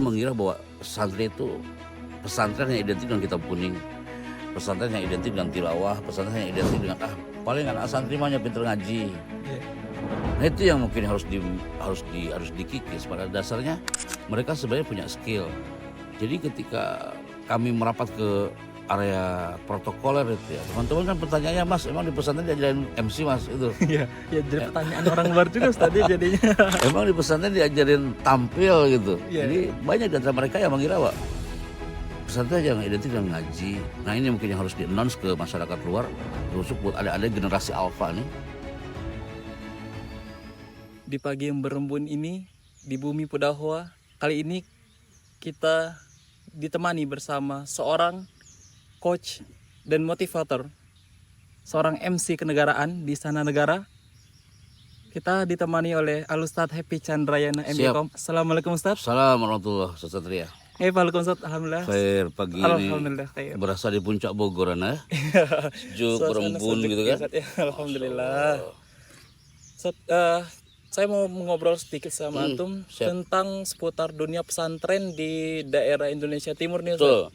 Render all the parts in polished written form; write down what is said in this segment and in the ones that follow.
orang mengira bahwa pesantren yang identik dengan kitab kuning, pesantren yang identik dengan tilawah, pesantren yang identik dengan paling anak santri mah pinter ngaji. Iya. Nah itu yang mungkin harus dikikis. Pada dasarnya mereka sebenarnya punya skill. Jadi ketika kami merapat ke area protokoler itu ya, teman-teman kan pertanyaannya, Mas, emang di pesantren diajarin MC, Mas, itu? Iya, ya jadi pertanyaan orang luar juga Ustaz ya jadinya. Emang di pesantren diajarin tampil gitu? Iya. Jadi banyak di antara mereka yang mengira bahwa pesantren yang identik dengan ngaji. Nah ini mungkin yang harus di-announce ke masyarakat luar, termasuk buat ada generasi alfa nih. Di pagi yang berembun ini, di bumi Pudahoa, kali ini kita ditemani bersama seorang coach dan motivator, seorang MC kenegaraan di Sana Negara. Kita ditemani oleh Al-Ustadz Happy Chandrayana MBKOM. Assalamualaikum Ustadz. Assalamualaikum warahmatullahi wabarakatuh. Waalaikumsalam, alhamdulillah. Khair pagi Alhamdulillah, ini khair. berasa di puncak Bogor ya. Sejuk, berembun gitu kan. Ya, alhamdulillah. Saya mau ngobrol sedikit sama Antum tentang seputar dunia pesantren di daerah Indonesia Timur nih Ustaz.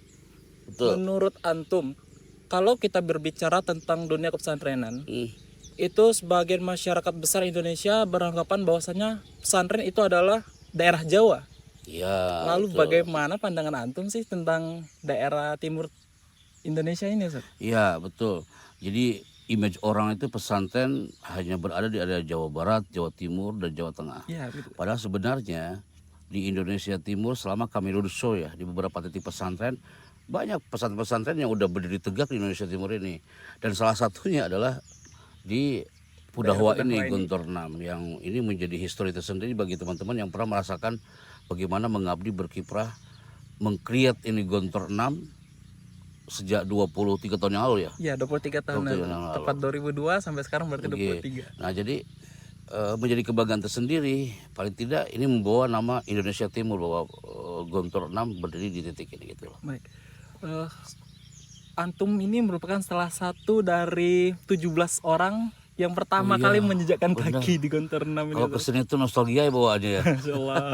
Betul. Menurut Antum, kalau kita berbicara tentang dunia kepesantrenan, itu sebagian masyarakat besar Indonesia beranggapan bahwasanya pesantren itu adalah daerah Jawa. Ya. Lalu bagaimana pandangan Antum sih tentang daerah timur Indonesia ini Ustaz? Iya, betul. Jadi image orang itu pesantren hanya berada di area Jawa Barat, Jawa Timur, dan Jawa Tengah. Iya, betul. Padahal sebenarnya di Indonesia Timur selama kami roadshow ya di beberapa titik pesantren, banyak pesantren-pesantren yang udah berdiri tegak di Indonesia Timur ini. Dan salah satunya adalah di Pudahoa ini, Gontor 6, yang ini menjadi histori tersendiri bagi teman-teman yang pernah merasakan bagaimana mengabdi berkiprah meng-create ini Gontor 6 sejak 23 tahun yang lalu ya. Iya, 23 tahun lalu. Tepat 2002 sampai sekarang berarti 23. Nah, jadi menjadi kebanggaan tersendiri. Paling tidak ini membawa nama Indonesia Timur bahwa Gontor 6 berdiri di titik ini gitu loh. Baik. Antum ini merupakan salah satu dari 17 orang yang pertama kali menjejakkan kaki di Gontor 6 ini. Kalau kesini itu nostalgia ya bawaannya ya. Masyaallah.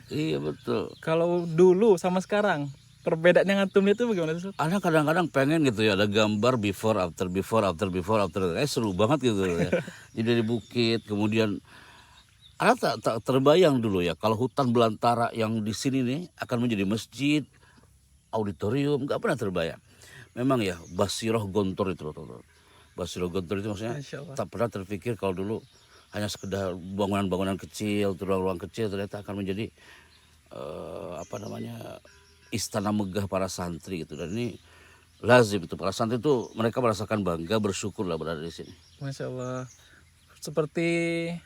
Iya betul. Kalau dulu sama sekarang, perbedaan yang Antum lihat itu bagaimana sih? Ana kadang-kadang pengen gitu ya ada gambar before after. Seru banget gitu ya. Jadi dari bukit kemudian Ana tak terbayang dulu ya kalau hutan belantara yang di sini nih akan menjadi masjid, auditorium, nggak pernah terbayang. Memang ya Basiroh Gontor itu loh. Basiroh Gontor itu maksudnya tak pernah terpikir kalau dulu hanya sekedar bangunan-bangunan kecil, ruang-ruang kecil ternyata akan menjadi istana megah para santri gitu. Dan ini lazim itu para santri itu mereka merasakan bangga, bersyukur lah berada di sini. Masya Allah. Seperti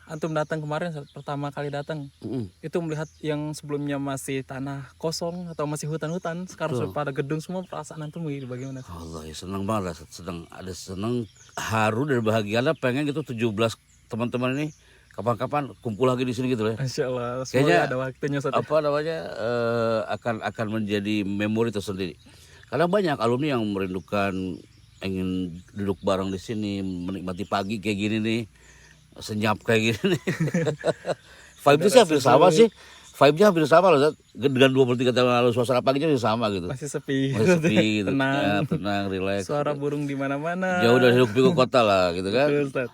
Antum datang kemarin pertama kali datang, itu melihat yang sebelumnya masih tanah kosong atau masih hutan-hutan, sekarang sudah pada gedung semua, perasaan Antum bagaimana? Allah ya senang banget lah, senang, haru dan bahagia lah, pengen gitu 17 teman-teman ini kapan-kapan kumpul lagi di sini gitu ya. Masya Allah, kayaknya ada waktunya Ustaz. Akan menjadi memori tersendiri. Karena banyak alumni yang merindukan ingin duduk bareng di sini, menikmati pagi kayak gini nih. Senyap kayak gini. Vibe-nya sih hampir sama sih. Vibe-nya hampir sama loh. Dengan 23 tahun lalu suasana paginya masih sama gitu. Masih sepi gitu. Tenang. Ya, tenang, relax. Suara burung di mana-mana. Jauh dari hiruk-pikuk kota lah gitu kan. Betul, Ustaz.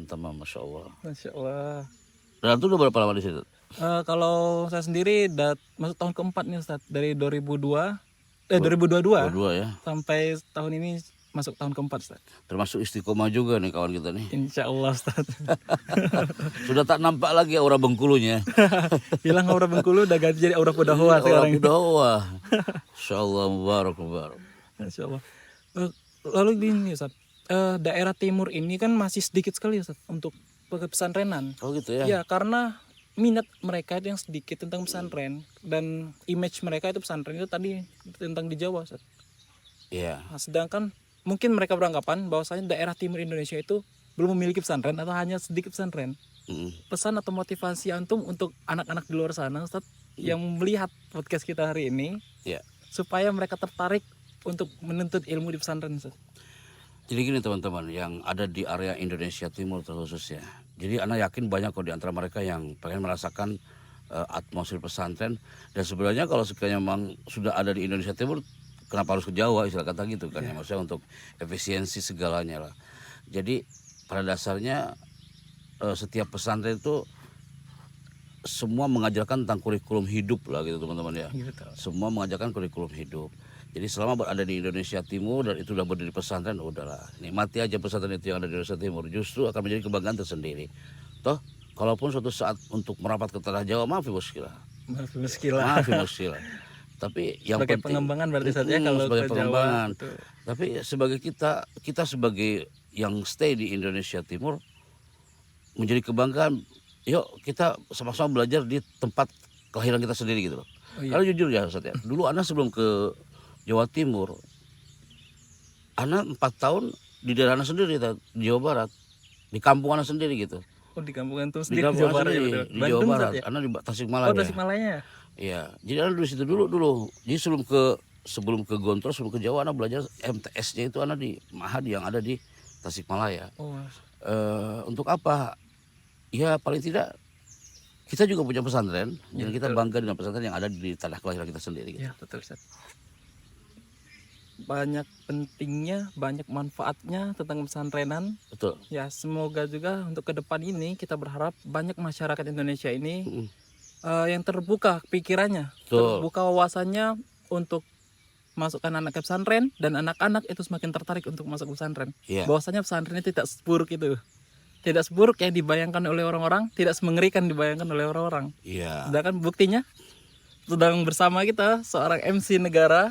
Tamam, Masya Allah. Masya Allah. Dan itu udah berapa lama di situ? Kalau saya sendiri masuk tahun keempat nih Ustaz. Dari 2022 2022 ya. sampai tahun ini masuk tahun keempat Ustaz. Termasuk istiqomah juga nih kawan kita nih. Insya Allah Ustaz. Sudah tak nampak lagi aura Bengkulunya. Hilang aura Bengkulu, udah ganti jadi aura Pudahoa sekarang. Aura Pudahoa. Insya Allah mubarak. Insya Allah. Lalu gini Ustaz, daerah timur ini kan masih sedikit sekali Ustaz untuk pesantrenan. Oh gitu ya? Ya karena minat mereka itu yang sedikit tentang pesantren, dan image mereka itu pesantren itu tadi tentang di Jawa Ustaz. Iya. Nah, sedangkan mungkin mereka beranggapan bahwasanya daerah timur Indonesia itu belum memiliki pesantren atau hanya sedikit pesantren. Pesan atau motivasi Antum untuk anak-anak di luar sana Ustaz yang melihat podcast kita hari ini, supaya mereka tertarik untuk menuntut ilmu di pesantren Ustaz. Jadi gini teman-teman yang ada di area Indonesia Timur terkhususnya. Jadi Ana yakin banyak kok di antara mereka yang pengen merasakan atmosfer pesantren. Dan sebenarnya kalau sekiranya memang sudah ada di Indonesia Timur, kenapa harus ke Jawa, istilah kata gitu kan ya, maksudnya untuk efisiensi segalanya lah. Jadi pada dasarnya setiap pesantren itu semua mengajarkan tentang kurikulum hidup lah gitu teman-teman ya. Semua mengajarkan kurikulum hidup. Jadi selama berada di Indonesia Timur dan itu udah berdiri pesantren, udahlah nikmati aja pesantren itu yang ada di Indonesia Timur. Justru akan menjadi kebanggaan tersendiri. Toh kalaupun suatu saat untuk merapat ke tanah Jawa, maaf muskilah. Maaf muskilah. Tapi yang sebagai penting, pengembangan berarti saja kalau sebagai ke pengembangan. Jawa. Tapi sebagai kita sebagai yang stay di Indonesia Timur menjadi kebanggaan. Yuk kita sama-sama belajar di tempat kelahiran kita sendiri gitu loh. Kalau jujur ya Ustaz ya, dulu Ana sebelum ke Jawa Timur, Ana 4 tahun di daerah Ana sendiri di Jawa Barat, di kampung Ana sendiri gitu. Oh di kampung antum Di sendiri di kampung Jawa Ana Barat ya, sendiri, betul. di Jawa Bandung, Barat, Ustaz, ya? Ana di Tasikmalaya. Oh Tasikmalaya. Iya, jadi Ana di situ dulu. Jadi sebelum ke Gontor, sebelum ke Jawa Ana belajar MTS-nya itu Ana di Mahadi yang ada di Tasikmalaya. Oh. Untuk apa? Ya paling tidak kita juga punya pesantren, dan kita bangga dengan pesantren yang ada di tanah kelahiran kita sendiri. Gitu. Ya betul Ustaz. Banyak pentingnya, banyak manfaatnya tentang pesantrenan. Betul. Ya semoga juga untuk ke depan ini kita berharap banyak masyarakat Indonesia ini yang terbuka pikirannya, Betul. terbuka wawasannya untuk masukkan anak ke pesantren, dan anak-anak itu semakin tertarik untuk masuk pesantren. Iya. Bahwasanya pesantren itu tidak seburuk itu. Tidak seburuk yang dibayangkan oleh orang-orang, tidak semengerikan dibayangkan oleh orang-orang. Iya. Sedangkan buktinya sedang bersama kita seorang MC negara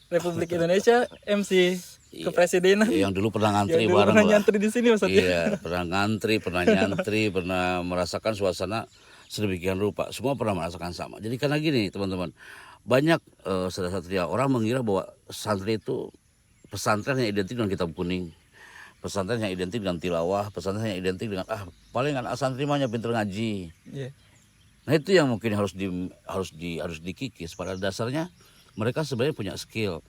Republik Indonesia, MC kepresidenan. Yang dulu pernah ngantri Yang dulu bareng pernah lah. nyantri di sini Ustaz. Iya, pernah ngantri, pernah nyantri, pernah merasakan suasana sedemikian rupa. Semua pernah merasakan sama. Jadi karena gini teman-teman, banyak saudara-saudara orang mengira bahwa santri itu pesantren yang identik dengan kitab kuning. Pesantren yang identik dengan tilawah, pesantren yang identik dengan paling anak santri mah pinter ngaji. Iya. Nah itu yang mungkin harus dikikis. Pada dasarnya mereka sebenarnya punya skill.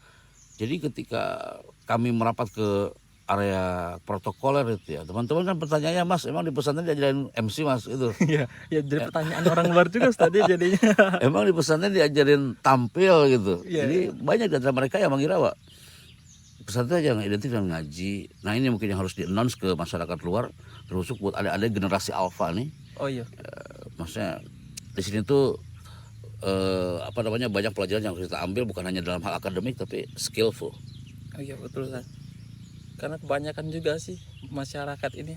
Jadi ketika kami merapat ke area protokoler itu ya, teman-teman kan pertanyaannya, Mas, emang di pesantren diajarin MC Mas itu? Iya, ya jadi pertanyaan orang luar juga Ustaz jadinya. Emang di pesantren diajarin tampil gitu. Iya. Jadi banyak dari mereka yang mengira Pak, pesantren yang identik dengan ngaji. Nah ini mungkin yang harus di-announce ke masyarakat luar, termasuk buat adik-adik generasi alfa nih. Oh iya. Maksudnya di sini tuh banyak pelajaran yang harus kita ambil, bukan hanya dalam hal akademik tapi skillful. Oh iya betul Ustaz. Karena kebanyakan juga sih masyarakat ini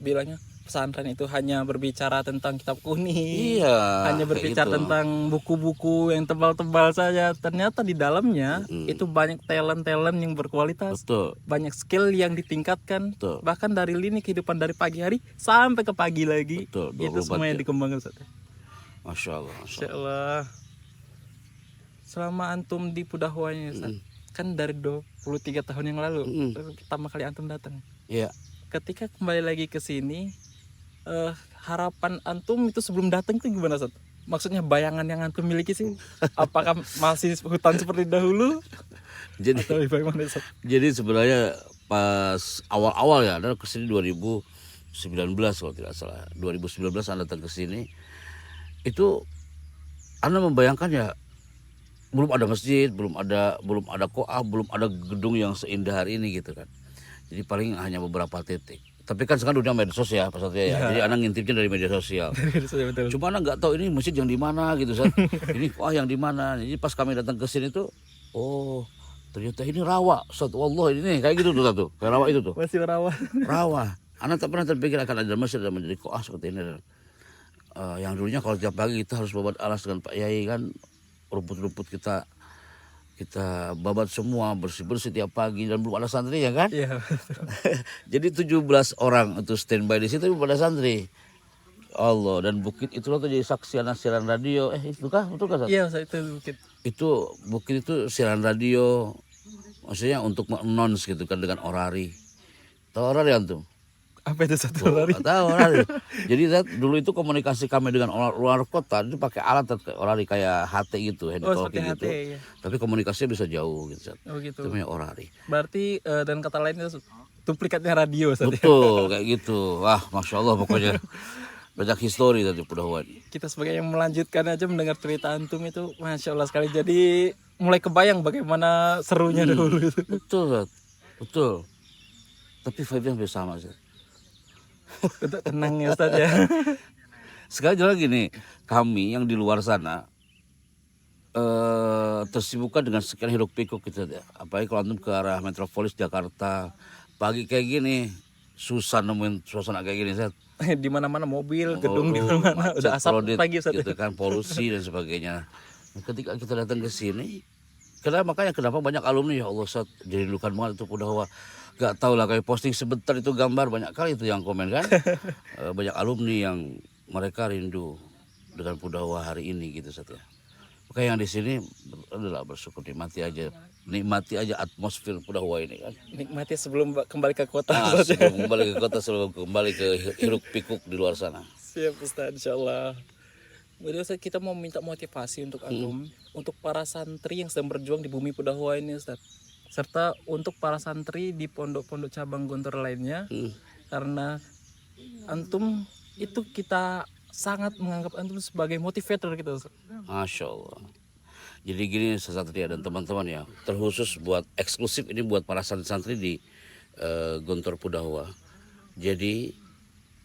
bilangnya pesantren itu hanya berbicara tentang kitab kuning. Iya. Hanya berbicara gitu. tentang buku-buku yang tebal-tebal saja. Ternyata di dalamnya itu banyak talent-talent yang berkualitas. Betul. Banyak skill yang ditingkatkan. Betul. Bahkan dari lini kehidupan dari pagi hari sampai ke pagi lagi. Betul, Itu 24 semua yang jam. dikembangkan Ustaz. Masya Allah. Masya Allah. Selama antum di Pudahwanya Ustaz, kan dari 23 tahun yang lalu pertama kali antum datang. Iya. Ketika kembali lagi ke sini, harapan antum itu sebelum datang itu gimana Ustaz? Maksudnya bayangan yang antum miliki sih, apakah masih hutan seperti dahulu? Jadi Atau bagaimana Ustaz? Jadi sebenarnya pas awal-awal ya, ada kesini 2019 kalau tidak salah. 2019 Anda datang ke sini, itu Anda membayangkan ya belum ada masjid, belum ada koah, belum ada gedung yang seindah hari ini gitu kan. Jadi paling hanya beberapa titik. Tapi kan sekarang udah medsos ya, Pak Satria ya. Jadi Anda ngintipnya dari media sosial. Betul. Cuma Anda nggak tahu ini masjid yang di mana gitu Sat. Ini koah yang di mana. Jadi pas kami datang ke sini tuh, oh ternyata ini rawa, Ustaz. Wallah ini kayak gitu tuh satu. Kayak rawa itu tuh. Masih rawa. Rawa. Anak tak pernah terpikir akan ada masjid dan menjadi koah seperti ini. Yang dulunya kalau tiap pagi kita harus babat alas dengan Pak Yai kan, rumput-rumput kita babat semua, bersih-bersih tiap pagi, dan belum ada santri ya kan? Iya. Jadi 17 orang itu standby di situ pada santri. Allah, dan bukit itu loh tuh jadi saksi anak siaran radio. Itu kah? Betul kah? Iya, Ustaz, itu bukit. Itu bukit itu siaran radio, maksudnya untuk menons gitu kan dengan orari. Tahu orari antum? Apa itu satu hari? Tahu orari. Jadi dulu itu komunikasi kami dengan luar kota itu pakai alat orari kayak HT gitu, Oh, seperti talkie gitu. HT, ya. Tapi komunikasinya bisa jauh gitu. Zat. Oh gitu. Itu namanya orari. Berarti dan kata lain itu duplikatnya radio Ustaz. Betul kayak gitu. Wah, masya Allah pokoknya. banyak histori tadi Pudahuan. Kita sebagai yang melanjutkan aja mendengar cerita antum itu, masya Allah sekali. Jadi mulai kebayang bagaimana serunya dulu itu. Betul, Zat. Betul. Tapi vibe-nya hampir sama, Zat. Untuk tenang ya Ustaz ya. Sekarang juga gini, kami yang di luar sana tersibukkan dengan sekian hiruk pikuk gitu ya. Apalagi kalau antum ke arah metropolis Jakarta, pagi kayak gini susah nemuin suasana kayak gini, Zat. Di mana-mana mobil, gedung di mana-mana macet, udah asap crowded, pagi Ustaz. gitu kan, polusi dan sebagainya. Nah, ketika kita datang ke sini, makanya kenapa banyak alumni, ya Allah, Ustaz, dirindukan banget itu Pudahuwa. Gak tau lah, kayak posting sebentar itu gambar banyak kali itu yang komen kan. Banyak alumni yang mereka rindu dengan Pudahuwa hari ini gitu, Ustaz ya. Maka yang di sini adalah bersyukur, nikmati aja atmosfer Pudahuwa ini kan. Nikmati sebelum kembali ke kota. Nah, Ustaz ya. sebelum kembali ke kota, sebelum kembali ke hiruk pikuk di luar sana. Siap Ustaz, insyaallah. Kemudian Ustaz, kita mau minta motivasi untuk antum, untuk para santri yang sedang berjuang di bumi Pudahuwa ini Ustaz. Serta untuk para santri di pondok-pondok cabang Gontor lainnya. Karena antum itu kita sangat menganggap antum sebagai motivator gitu Ustaz. Masya Allah. Jadi gini Satria dan teman-teman ya, terkhusus buat eksklusif ini buat para santri-santri di Gontor Pudahuwa. Jadi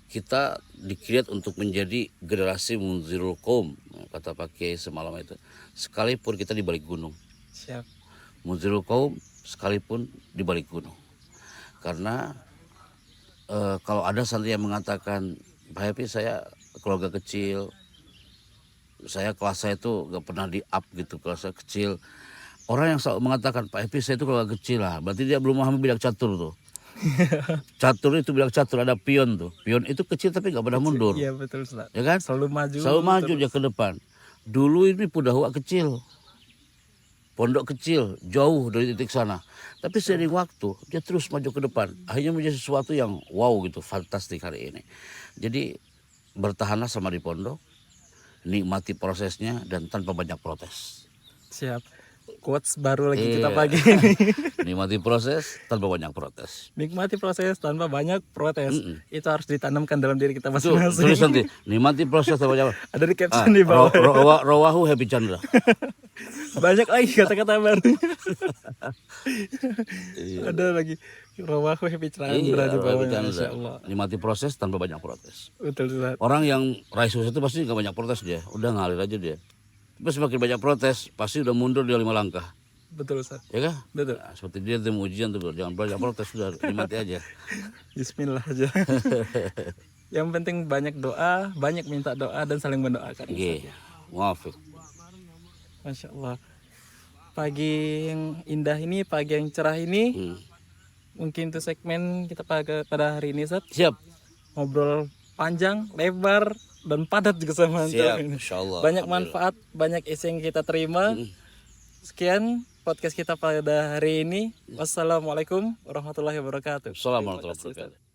kita dikreat untuk menjadi generasi munzirul qaum, kata Pak Kiai semalam itu. Sekalipun kita di balik gunung. Siap. Munzirul qaum sekalipun di balik gunung. Karena kalau ada santri yang mengatakan, Pak Happy, saya keluarga kecil, saya kelas saya itu gak pernah di up gitu, kelas saya kecil. Orang yang selalu mengatakan, Pak Happy, saya itu keluarga kecil lah, berarti dia belum memahami bidak catur tuh. Catur itu bidak catur, ada pion tuh. Pion itu kecil tapi gak pernah mundur. Iya betul Ustaz. Ya kan? Selalu maju. Selalu maju dia ke depan. Dulu ini Pudahuwa kecil, pondok kecil, jauh dari titik sana. Tapi seiring waktu dia terus maju ke depan. Akhirnya menjadi sesuatu yang wow gitu, fantastik hari ini. Jadi bertahanlah sama di pondok, nikmati prosesnya dan tanpa banyak protes. Siap. Quotes baru lagi kita pagi ini. Nikmati proses tanpa banyak protes. Nikmati proses tanpa banyak protes. Itu harus ditanamkan dalam diri kita Tuh, masing-masing. tulis nanti, nikmati proses tanpa banyak. Ada di caption di bawah. Rawahu Happy Chandra. Banyak lagi kata-kata baru. Ada lagi Rawahu Happy Chandra di bawah. Masya Allah. Nikmati proses tanpa banyak protes. Betul Ustaz. Orang yang raih sukses itu pasti gak banyak protes dia, udah ngalir aja dia. Tapi semakin banyak protes, pasti udah mundur dia 5 langkah. Betul Ustaz. Ya kan? Betul. Nah, seperti dia temu ujian tuh, jangan banyak protes, sudah nikmati aja. Bismillah aja. Yang penting banyak doa, banyak minta doa dan saling mendoakan. Oke, muafiq. Masya Allah. Pagi yang indah ini, pagi yang cerah ini, mungkin itu segmen kita pada hari ini Ustaz. Siap. Ngobrol panjang, lebar, dan padat juga sama antum Siap, ini. insyaallah. Banyak manfaat, banyak isi yang kita terima. Sekian podcast kita pada hari ini. Wassalamualaikum warahmatullahi wabarakatuh. Assalamualaikum warahmatullahi wabarakatuh.